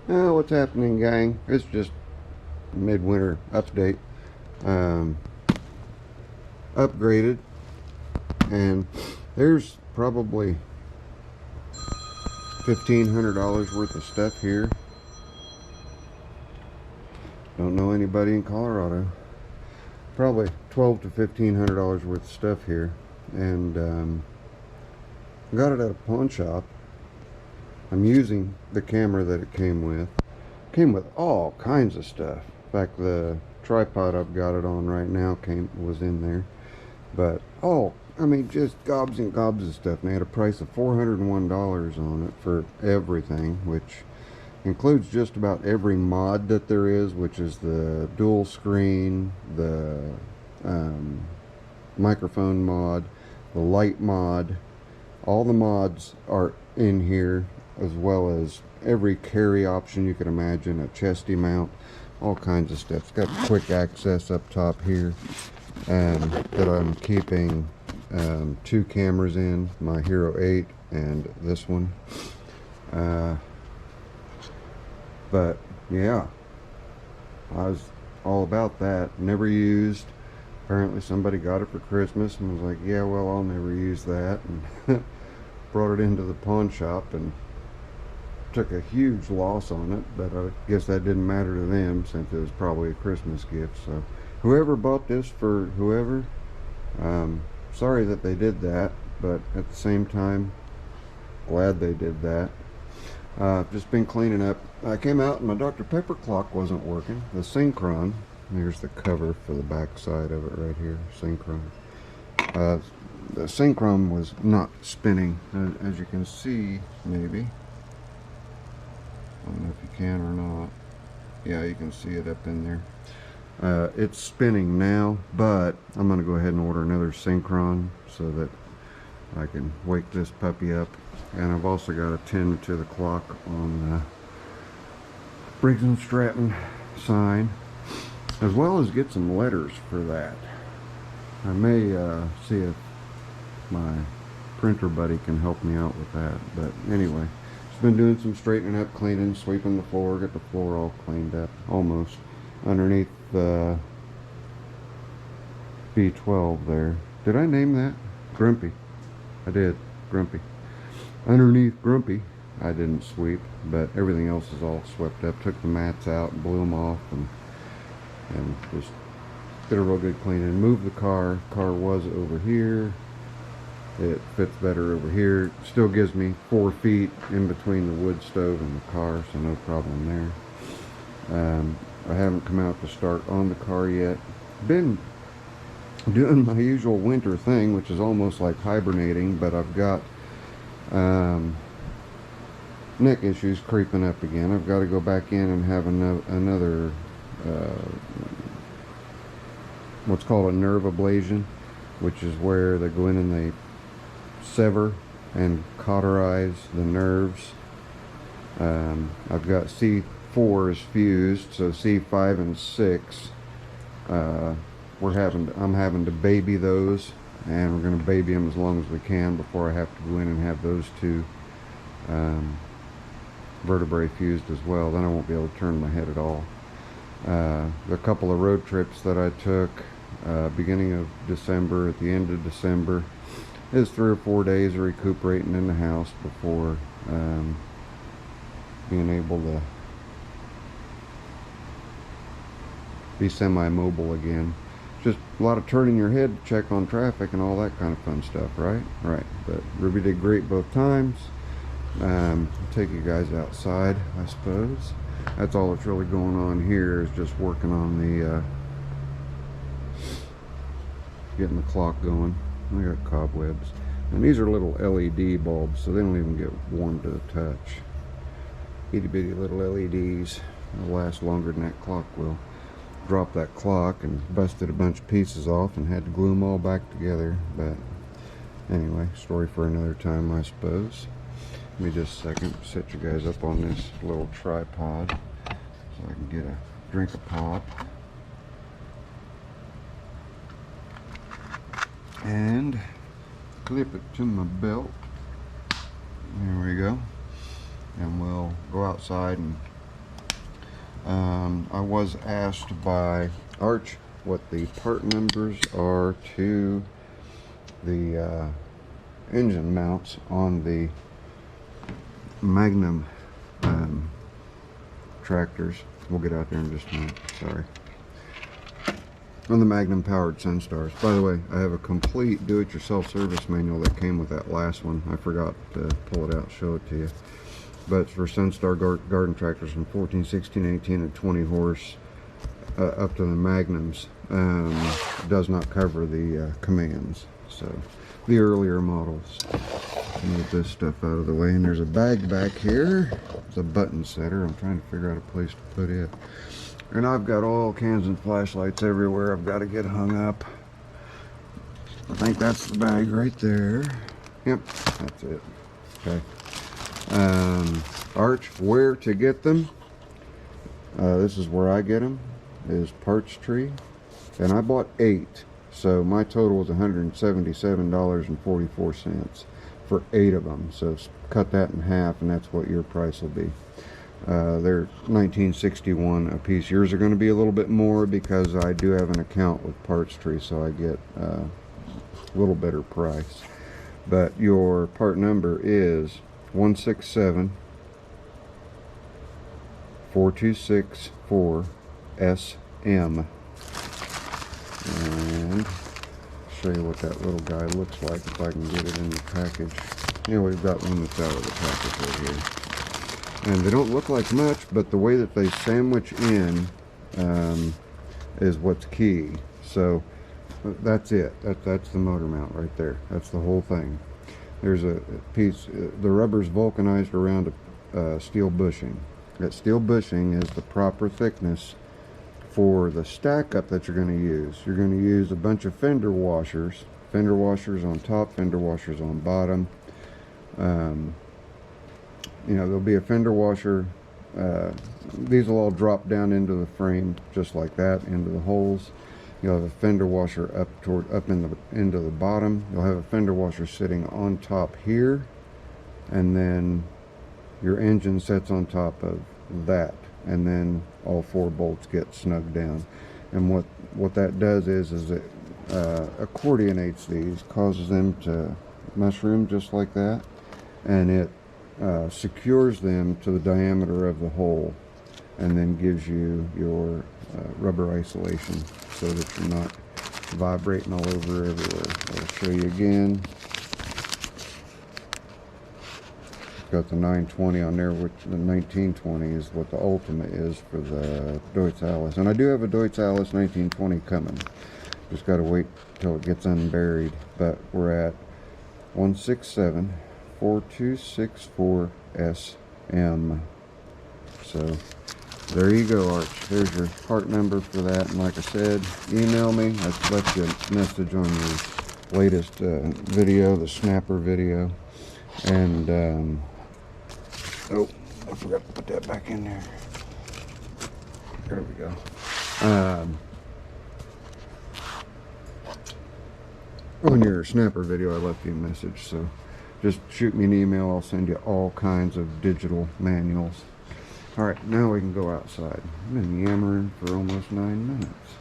What's happening, gang? It's just midwinter update. Um, Upgraded, and there's probably $1,500 worth of stuff here. Don't know anybody in Colorado. Probably $1,200 to $1,500 worth of stuff here, and got it at a pawn shop. I'm using the camera that it came with. Came with all kinds of stuff. In fact, the tripod I've got it on right now was in there. But I mean, just gobs and gobs of stuff. And they had a price of $401 on it for everything, which includes just about every mod that there is, which is the dual screen, the microphone mod, the light mod. All the mods are in here, as well as every carry option you can imagine, a chesty mount, all kinds of stuff. It's got quick access up top here, that I'm keeping 2 cameras in, my Hero 8 and this one. But yeah, I was all about that. Never used. Apparently somebody got it for Christmas and was like, yeah, well, I'll never use that, and brought it into the pawn shop and took a huge loss on it, but I guess that didn't matter to them since it was probably a Christmas gift. So whoever bought this for whoever, sorry that they did that, but at the same time, glad they did that. Just been cleaning up. I came out and my Dr. Pepper clock wasn't working. The Synchron, here's the cover for the back side of it right here, Synchron. The Synchron was not spinning, as you can see, maybe. I don't know if you can or not. Yeah, you can see it up in there. It's spinning now, but I'm going to go ahead and order another Synchron so that I can wake this puppy up. And I've also got to tend to the clock on the Briggs & Stratton sign, as well as get some letters for that. I may see if my printer buddy can help me out with that, but anyway, just been doing some straightening up, cleaning, sweeping the floor, get the floor all cleaned up, almost, underneath the B12 there. Did I name that? Grumpy. I did. Grumpy. Underneath Grumpy, I didn't sweep, but everything else is all swept up. Took the mats out, blew them off, and just did a real good cleaning. Moved the car. Car was over here. It fits better over here. Still gives me 4 feet in between the wood stove and the car, so no problem there. I haven't come out to start on the car yet. Been doing my usual winter thing, which is almost like hibernating, but I've got neck issues creeping up again. I've got to go back in and have another what's called a nerve ablation, which is where they go in and they sever and cauterize the nerves. I've got C4 is fused, so C5 and 6 I'm having to baby those, and we're going to baby them as long as we can before I have to go in and have those 2 vertebrae fused as well. Then I won't be able to turn my head at all. A couple of road trips that I took beginning of December, at the end of December, is 3 or 4 days of recuperating in the house before being able to be semi-mobile again. Just a lot of turning your head to check on traffic and all that kind of fun stuff, right? Right. But Ruby did great both times. I'll take you guys outside, I suppose. That's all that's really going on here, is just working on the getting the clock going. We got cobwebs, and these are little LED bulbs, so they don't even get warm to the touch. Itty bitty little LEDs. They'll last longer than that clock will. Dropped that clock and busted a bunch of pieces off and had to glue them all back together. But anyway, story for another time, I suppose. Give me just a second, set you guys up on this little tripod so I can get a drink of pop. And clip it to my belt. There we go. And we'll go outside and I was asked by Arch what the part numbers are to the engine mounts on the Magnum tractors. We'll get out there in just a minute. Sorry. On the Magnum powered Sunstars. By the way, I have a complete do-it-yourself service manual that came with that last one. I forgot to pull it out and show it to you. But it's for Sunstar garden tractors from 14, 16, 18, and 20 horse up to the Magnums. Does not cover the commands. So the earlier models. Move this stuff out of the way, and there's a bag back here. It's a button setter. I'm trying to figure out a place to put it. And I've got oil cans and flashlights everywhere. I've got to get hung up. I think that's the bag right there. Yep, that's it. Okay. Arch, where to get them? This is where I get them. Is Parts Tree, and I bought 8, so my total was $177.44 for 8 of them. So cut that in half, and that's what your price will be. They're $19.61 a piece. Yours are going to be a little bit more because I do have an account with Parts Tree, so I get a little better price. But your part number is 167-4264-SM. And show you what that little guy looks like if I can get it in the package. Yeah, we've got one that's out of the package right here. And they don't look like much, but the way that they sandwich in is what's key. So that's it. That's the motor mount right there. That's the whole thing. There's a piece, the rubber's vulcanized around a steel bushing. That steel bushing is the proper thickness for the stack up that you're going to use. You're going to use a bunch of fender washers on top, fender washers on bottom. You know, there'll be a fender washer. These will all drop down into the frame just like that, into the holes. You'll have a fender washer up into the bottom. You'll have a fender washer sitting on top here, and then your engine sits on top of that, and then all 4 bolts get snugged down. And what that does is it accordionates these, causes them to mushroom just like that, and it secures them to the diameter of the hole, and then gives you your rubber isolation so that you're not vibrating all over everywhere. I'll show you again. Got the 920 on there, which the 1920 is what the ultimate is for the Deutz Alice. And I do have a Deutz Alice 1920 coming. Just got to wait till it gets unburied. But we're at 167-4264-SM. So there you go, Arch. There's your part number for that. And like I said, email me. I've left you a message on your latest video, the snapper video. And oh, I forgot to put that back in there. There we go. On your snapper video, I left you a message, so just shoot me an email. I'll send you all kinds of digital manuals. Alright, now we can go outside. I've been yammering for almost 9 minutes.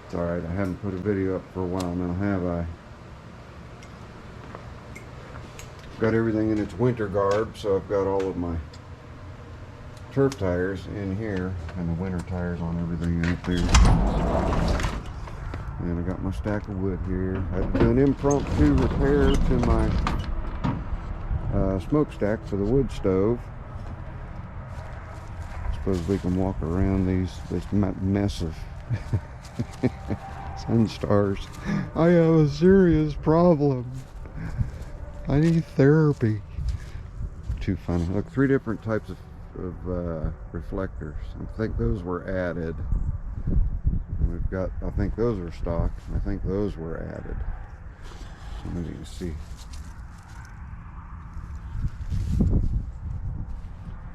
It's alright, I haven't put a video up for a while now, have I? Got everything in its winter garb, so I've got all of my turf tires in here, and the winter tires on everything out there. And I got my stack of wood here. I had to do an impromptu repair to my smokestack for the wood stove. Suppose we can walk around this mess of Sunstars. I have a serious problem. I need therapy. Too funny. Look, 3 different types of reflectors. I think those were added. And we've got, I think those are stock. I think those were added. So as you can see.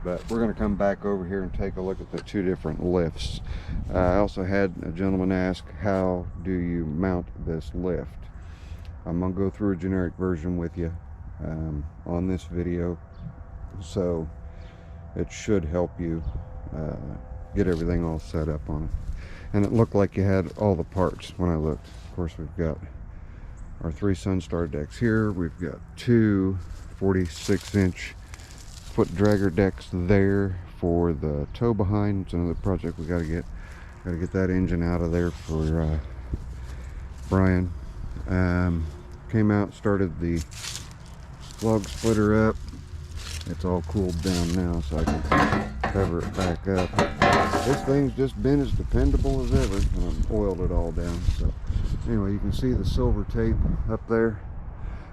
But we're going to come back over here and take a look at the 2 different lifts. I also had a gentleman ask, how do you mount this lift? I'm going to go through a generic version with you on this video, so it should help you get everything all set up on it. And it looked like you had all the parts when I looked. Of course, we've got our 3 Sunstar decks here. We've got 2 46-inch foot dragger decks there for the tow behind. It's another project we gotta get that engine out of there for Brian. Came out, started the log splitter up. It's all cooled down now, so I can cover it back up. This thing's just been as dependable as ever, and I've oiled it all down. So anyway, you can see the silver tape up there.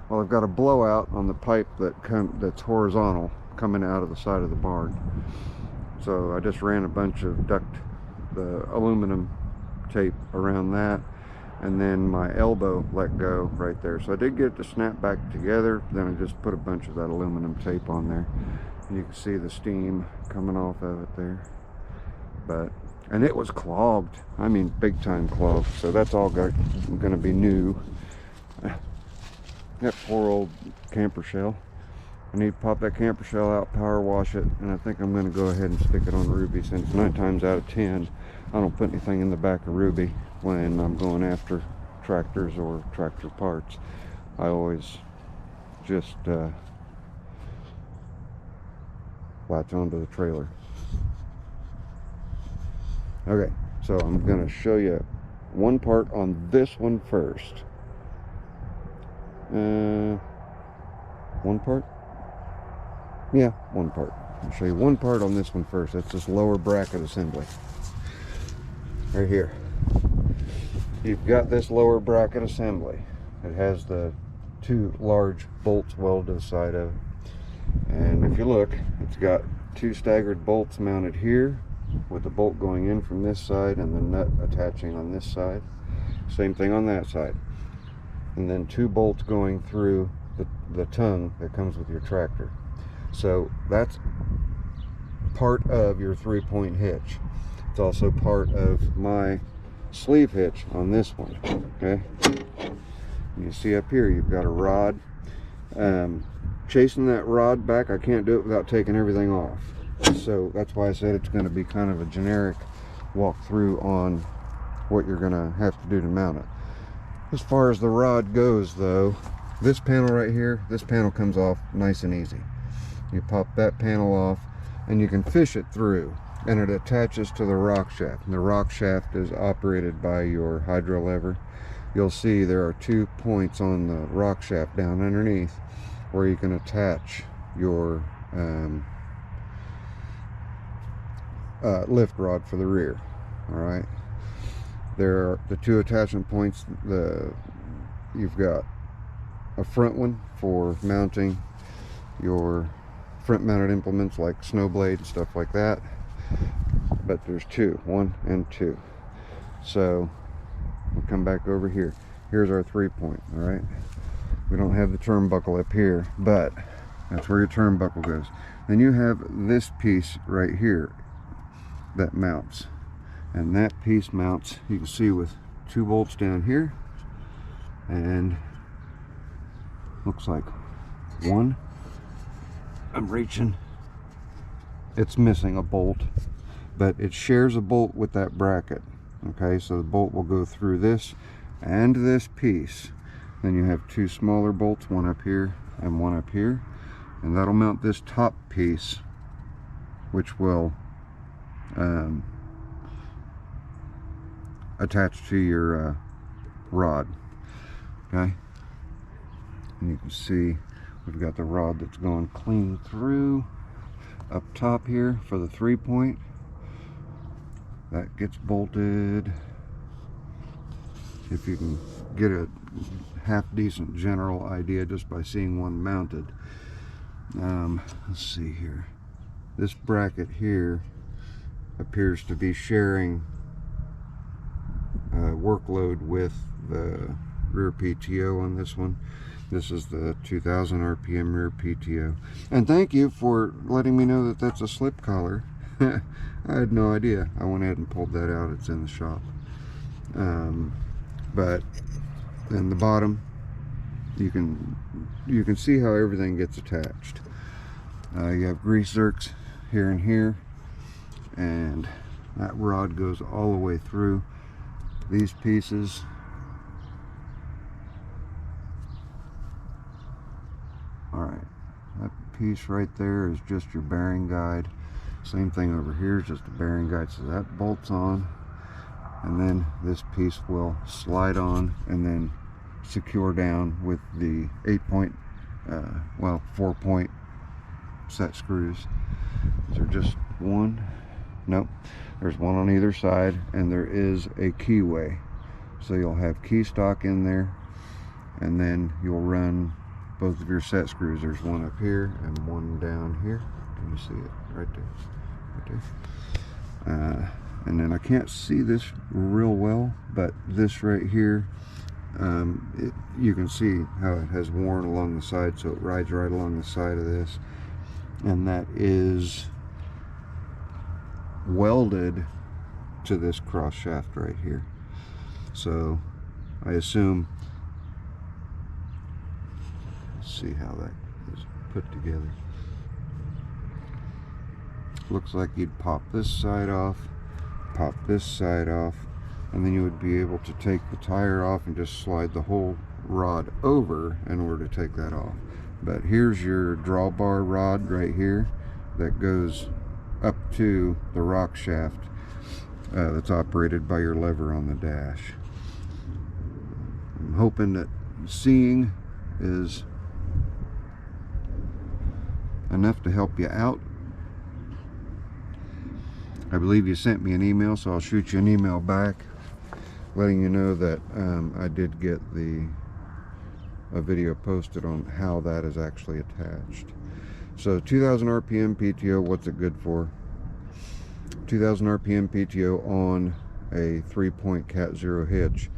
Well, I've got a blowout on the pipe that's horizontal coming out of the side of the barn. So I just ran a bunch of the aluminum tape around that, and then my elbow let go right there. So I did get it to snap back together. Then I just put a bunch of that aluminum tape on there, and you can see the steam coming off of it there. And it was clogged. I mean, big time clogged. So that's all gonna be new. That poor old camper shell. I need to pop that camper shell out, power wash it, and I think I'm going to go ahead and stick it on Ruby, since 9 times out of 10 I don't put anything in the back of Ruby when I'm going after tractors or tractor parts. I always just latch onto the trailer. Okay, so I'm going to show you one part on this one first. One part? Yeah, one part. I'll show you one part on this one first. That's this lower bracket assembly. Right here. You've got this lower bracket assembly. It has the 2 large bolts welded to the side of it. And if you look, it's got 2 staggered bolts mounted here, with the bolt going in from this side and the nut attaching on this side. Same thing on that side. And then 2 bolts going through the tongue that comes with your tractor. So that's part of your 3-point hitch. It's also part of my sleeve hitch on this one. Okay, you see up here you've got a rod. Chasing that rod back, I can't do it without taking everything off. So that's why I said it's going to be kind of a generic walkthrough on what you're going to have to do to mount it. As far as the rod goes though, this panel right here, this panel comes off nice and easy. You pop that panel off and you can fish it through, and it attaches to the rock shaft. And the rock shaft is operated by your hydro lever. You'll see there are 2 points on the rock shaft down underneath where you can attach your lift rod for the rear. All right, there are the 2 attachment points. You've got a front one for mounting your front mounted implements like snow blade and stuff like that, but there's 2, 1 and 2. So we'll come back over here. Here's our 3-point. All right, we don't have the turnbuckle up here, but that's where your turnbuckle goes. Then you have this piece right here that mounts, and that piece mounts, you can see, with 2 bolts down here, and looks like 1. I'm reaching, it's missing a bolt, but it shares a bolt with that bracket. Okay, so the bolt will go through this and this piece. Then you have 2 smaller bolts, one up here and one up here, and that'll mount this top piece, which will attach to your rod. Okay, and you can see we've got the rod that's going clean through up top here for the 3-point. That gets bolted. If you can get a half decent general idea just by seeing one mounted. Let's see here. This bracket here appears to be sharing workload with the rear PTO on this one. This is the 2000 RPM rear PTO. And thank you for letting me know that that's a slip collar. I had no idea. I went ahead and pulled that out. It's in the shop. But then the bottom, you can see how everything gets attached. You have grease zerks here and here, and That rod goes all the way through these pieces. Alright, that piece right there is just your bearing guide. Same thing over here is just a bearing guide, so that bolts on, and then this piece will slide on and then secure down with the 4-point set screws. These are just one, nope, there's one on either side, and there is a keyway, so you'll have key stock in there, and then you'll run both of your set screws. There's one up here and one down here. Can you see it? Right there, right there. And then I can't see this real well, but this right here, you can see how it has worn along the side, so it rides right along the side of this, and that is welded to this cross shaft right here. So I assume, let's see how that is put together. Looks like you'd pop this side off, pop this side off, and then you would be able to take the tire off and just slide the whole rod over in order to take that off. But here's your drawbar rod right here that goes up to the rock shaft that's operated by your lever on the dash. I'm hoping that seeing is enough to help you out. I believe you sent me an email, so I'll shoot you an email back letting you know that I did get a video posted on how that is actually attached. So 2000 RPM PTO, what's it good for? 2000 RPM PTO on a 3-point Cat 0 hitch.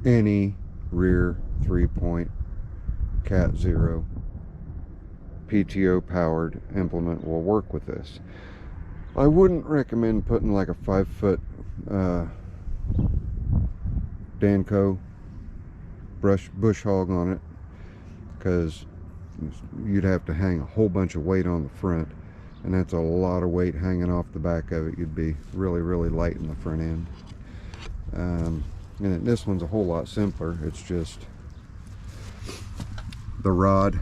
Any rear 3-point Cat 0 PTO powered implement will work with this. I wouldn't recommend putting like a 5-foot Danco bush hog on it, because you'd have to hang a whole bunch of weight on the front, and that's a lot of weight hanging off the back of it. You'd be really light in the front end. And this one's a whole lot simpler. It's just the rod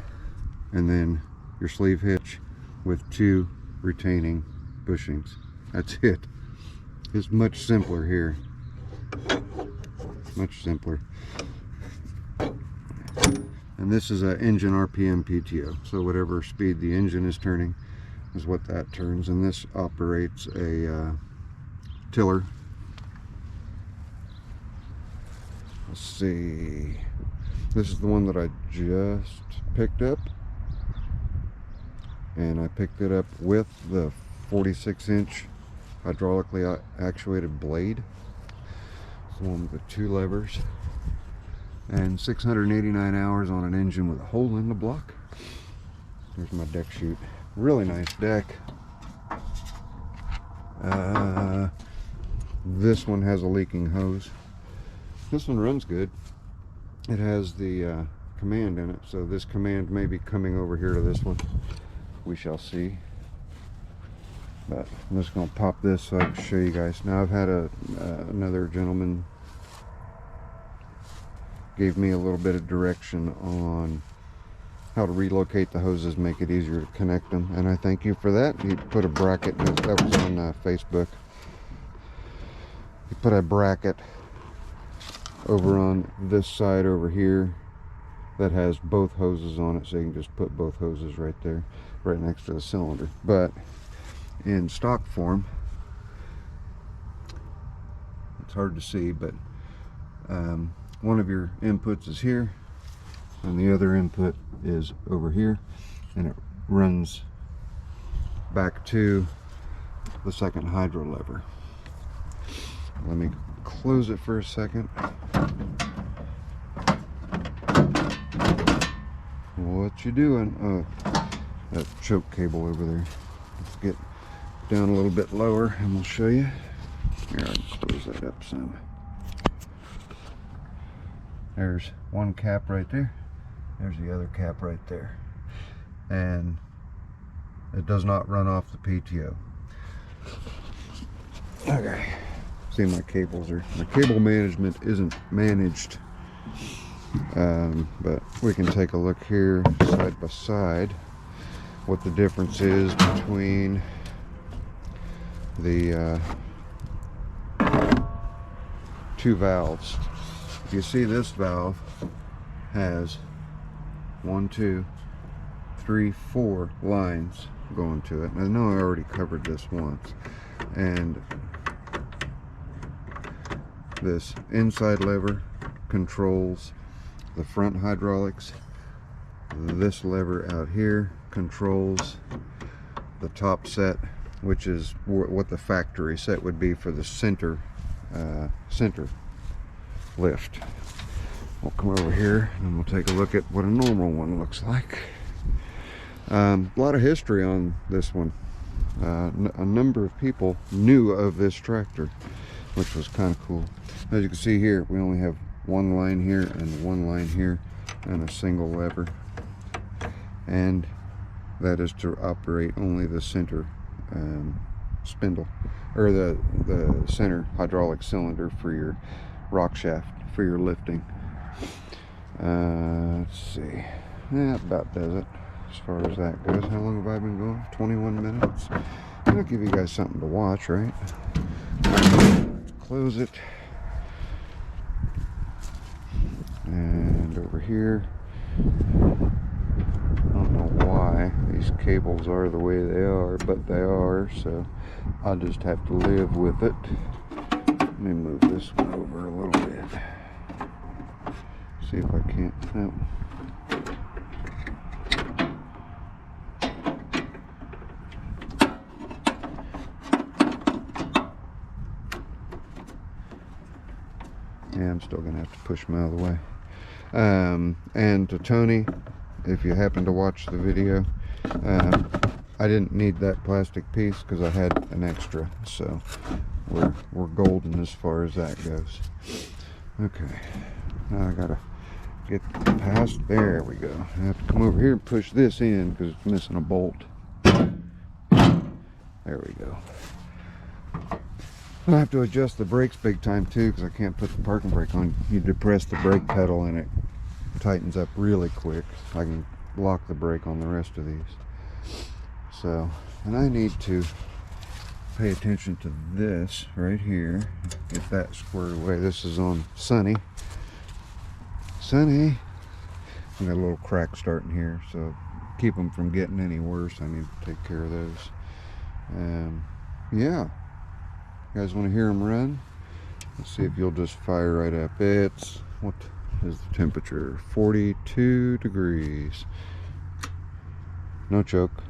and then your sleeve hitch with 2 retaining bushings. That's it. It's much simpler here. Much simpler. And this is an engine RPM PTO, so whatever speed the engine is turning is what that turns. And this operates a tiller. Let's see, this is the one that I just picked up, and I picked it up with the 46-inch hydraulically actuated blade. It's the one with the 2 levers, and 689 hours on an engine with a hole in the block. There's my deck chute. Really nice deck. This one has a leaking hose. This one runs good. It has the command in it, so this command may be coming over here to this one. We shall see. But I'm just going to pop this so I can show you guys. Now I've had another gentleman gave me a little bit of direction on how to relocate the hoses, make it easier to connect them, and I thank you for that. He put a bracket, that was on Facebook. He put a bracket over on this side over here that has both hoses on it, so you can just put both hoses right there, right next to the cylinder. But in stock form, it's hard to see, but one of your inputs is here and the other input is over here, and it runs back to the second hydro lever. Let me close it for a second. What you doing? Oh, that choke cable over there. Let's get down a little bit lower and we'll show you. Here, I'll just close that up some. There's one cap right there. There's the other cap right there. And it does not run off the PTO. Okay. See, my cable management isn't managed. But we can take a look here side by side what the difference is between the two valves. You see, this valve has 1, 2, 3, 4 lines going to it. I know I already covered this once, and this inside lever controls the front hydraulics. This lever out here controls the top set, which is what the factory set would be for the center lift. We'll come over here and we'll take a look at what a normal one looks like. A lot of history on this one. A number of people knew of this tractor, which was kind of cool. As you can see here, we only have one line here and one line here and a single lever, and that is to operate only the center spindle, or the center hydraulic cylinder for your rock shaft for your lifting. Let's see, that about does it as far as that goes. How long have I been going? 21 minutes. I'll give you guys something to watch, right? Let's close it. And over here, I don't know why these cables are the way they are, but they are, so I'll just have to live with it. Let me move this one over a little bit. See if I can't. No. Yeah, I'm still gonna have to push them out of the way. And to Tony, if you happen to watch the video, I didn't need that plastic piece because I had an extra, so we're golden as far as that goes. Okay, now I gotta get past. There we go. I have to come over here and push this in because it's missing a bolt. There we go. I have to adjust the brakes big time too, because I can't put the parking brake on. You depress the brake pedal and it tightens up really quick. I can lock the brake on the rest of these. So, and I need to pay attention to this right here. Get that squared away. This is on Sunny. Sunny. I got a little crack starting here, so keep them from getting any worse. I need to take care of those. Yeah. You guys want to hear them run? Let's see if you'll just fire right up. What is the temperature? 42 degrees. No choke.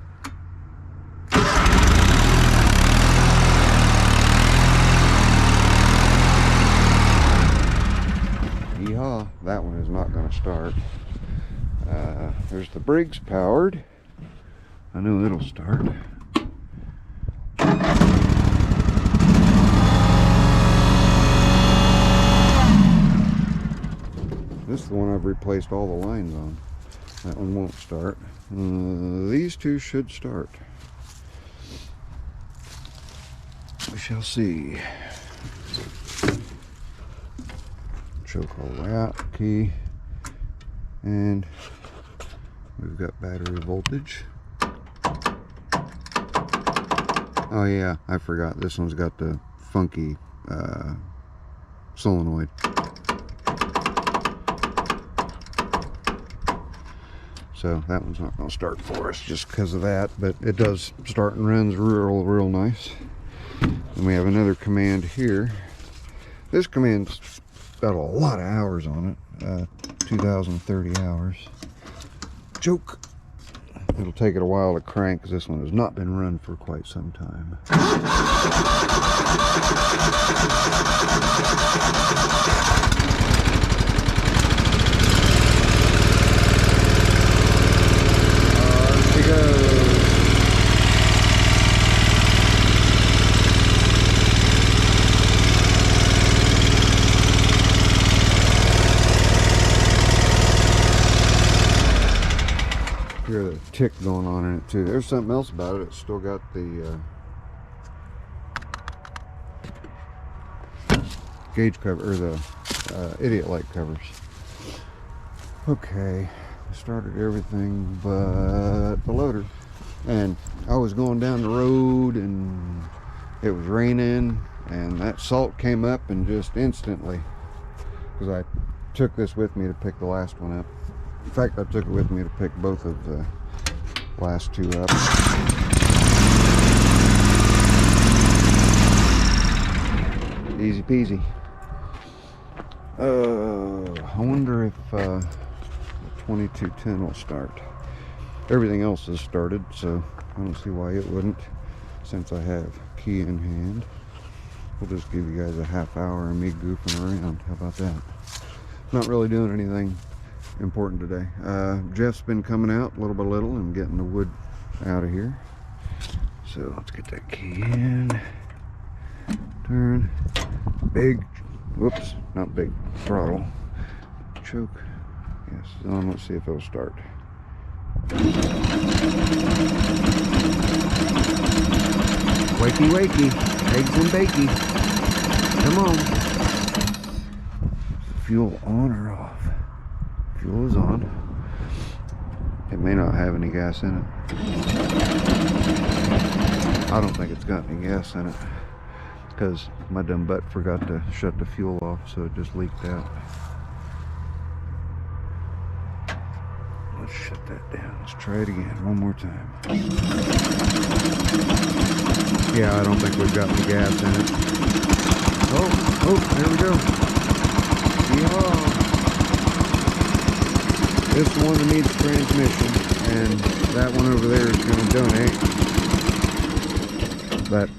Yeehaw, that one is not going to start. There's the brakes powered. I know it'll start. This is the one I've replaced all the lines on. That one won't start. These two should start. We shall see. Choke all the way out, key, and we've got battery voltage. Oh yeah, I forgot. This one's got the funky solenoid. So that one's not going to start for us just because of that, but it does start and runs real nice. And we have another command here. This command's got a lot of hours on it, 2,030 hours. Joke. It'll take it a while to crank because this one has not been run for quite some time. Hear the tick going on in it too. There's something else about it. It's still got the gauge cover, or the idiot light covers. Okay, I started everything but the loader, and I was going down the road and it was raining, and that salt came up, and just instantly, because I took this with me to pick the last one up. In fact, I took it with me to pick both of the last two up. Easy peasy. I wonder if the 2210 will start. Everything else has started, so I don't see why it wouldn't, since I have key in hand. We'll just give you guys a half hour of me goofing around. How about that? Not really doing anything important today. Jeff's been coming out little by little and getting the wood out of here. So let's get that key in. Turn. Big, whoops, not big, throttle. Choke. Yes, on. Let's see if it'll start. Wakey, wakey, eggs and bakey. Come on. Is the fuel on or off? Fuel is on. It may not have any gas in it. I don't think it's got any gas in it, because my dumb butt forgot to shut the fuel off, so it just leaked out. Let's shut that down. Let's try it again one more time. Yeah, I don't think we've got any gas in it. Oh, there we go. Yeehaw. This is the one that needs transmission, and that one over there is going to donate. That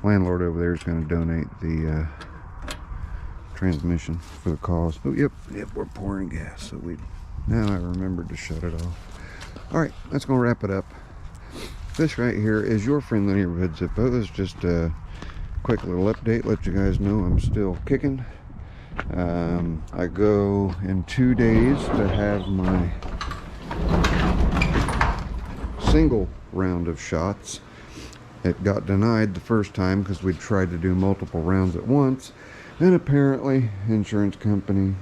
landlord over there is going to donate the transmission for the cause. Oh, yep, we're pouring gas. So now I remembered to shut it off. All right, that's going to wrap it up. This right here is your friendly neighborhood Zippo. This is just a quick little update. Let you guys know I'm still kicking. I go in 2 days to have my single round of shots. It got denied the first time because we tried to do multiple rounds at once, and apparently insurance company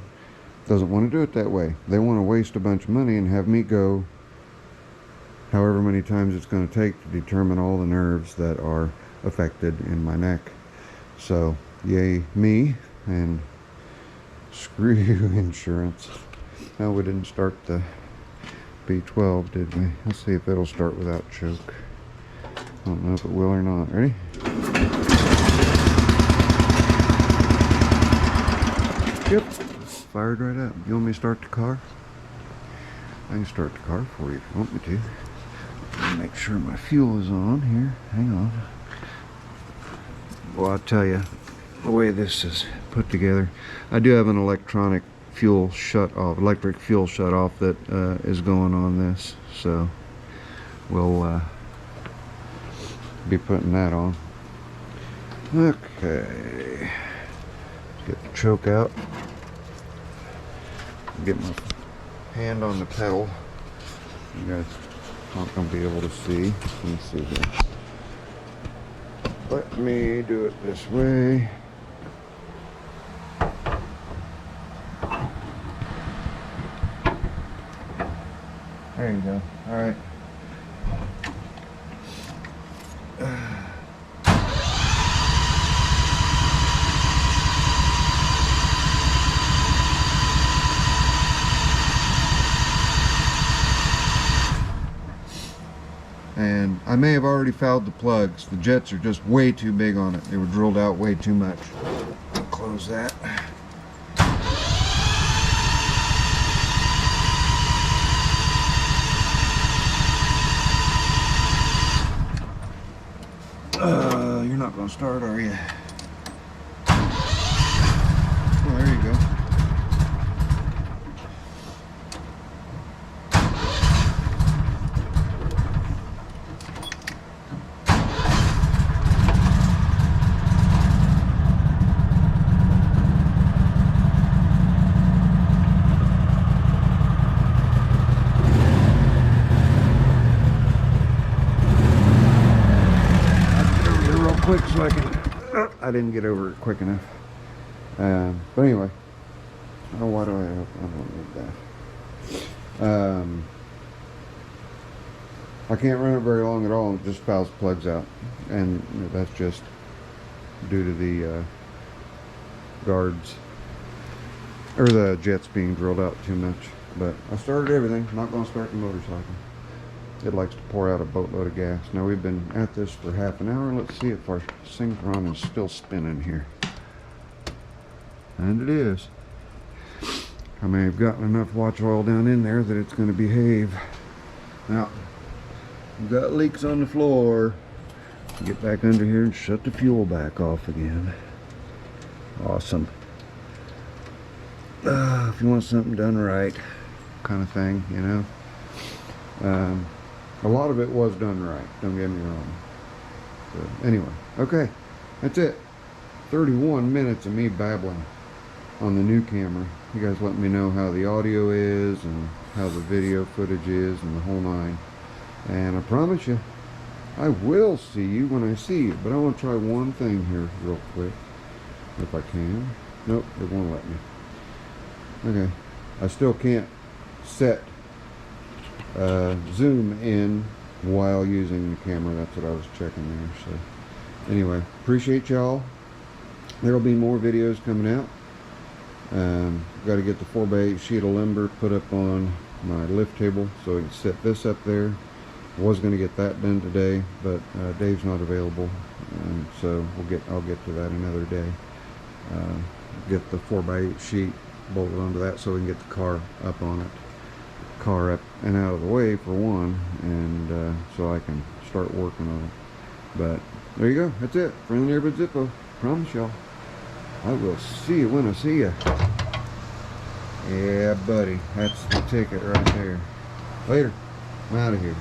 doesn't want to do it that way. They want to waste a bunch of money and have me go however many times it's going to take to determine all the nerves that are affected in my neck. So yay me, and screw you insurance. No, we didn't start the B12, did we? Let's see if it'll start without choke. I don't know if it will or not. Ready? Yep, fired right up. You want me to start the car? I can start the car for you if you want me to. Make sure my fuel is on here. Hang on. Well, I'll tell you the way this is put together. I do have an electric fuel shut off that is going on this, so we'll be putting that on. Okay, let's get the choke out. Get my hand on the pedal. You guys aren't going to be able to see. Let me see here. Let me do it this way. There you go. All right. And I may have already fouled the plugs. The jets are just way too big on it. They were drilled out way too much. I'll close that. You're not going to start, are you? Well, there you go. Quick so I can I didn't get over it quick enough. But anyway. Oh, why do I don't need that. I can't run it very long at all. It just fouls plugs out. And that's just due to the guards. Or the jets being drilled out too much. But I started everything. I'm not going to start the motorcycle. It likes to pour out a boatload of gas. Now we've been at this for half an hour. Let's see if our synchron is still spinning here. And it is. I may have gotten enough watch oil down in there that it's going to behave. Now, we've got leaks on the floor. Get back under here and shut the fuel back off again. Awesome. If you want something done right, kind of thing, you know. A lot of it was done right, don't get me wrong. So, anyway, okay, that's it. 31 minutes of me babbling on the new camera. You guys let me know how the audio is and how the video footage is and the whole nine. And I promise you, I will see you when I see you. But I want to try one thing here real quick, if I can. Nope, it won't let me. Okay, I still can't set zoom in while using the camera. That's what I was checking there. So anyway, appreciate y'all. There'll be more videos coming out. Got to get the 4x8 sheet of lumber put up on my lift table so I can set this up there. Was going to get that done today, but Dave's not available, and so I'll get to that another day. Get the 4x8 sheet bolted onto that so we can get the car up on it. Car up and out of the way for one, and so I can start working on it. But there you go. That's it. Friendly neighborhood Zippo. Promise y'all. I will see you when I see you. Yeah, buddy. That's the ticket right there. Later. I'm out of here.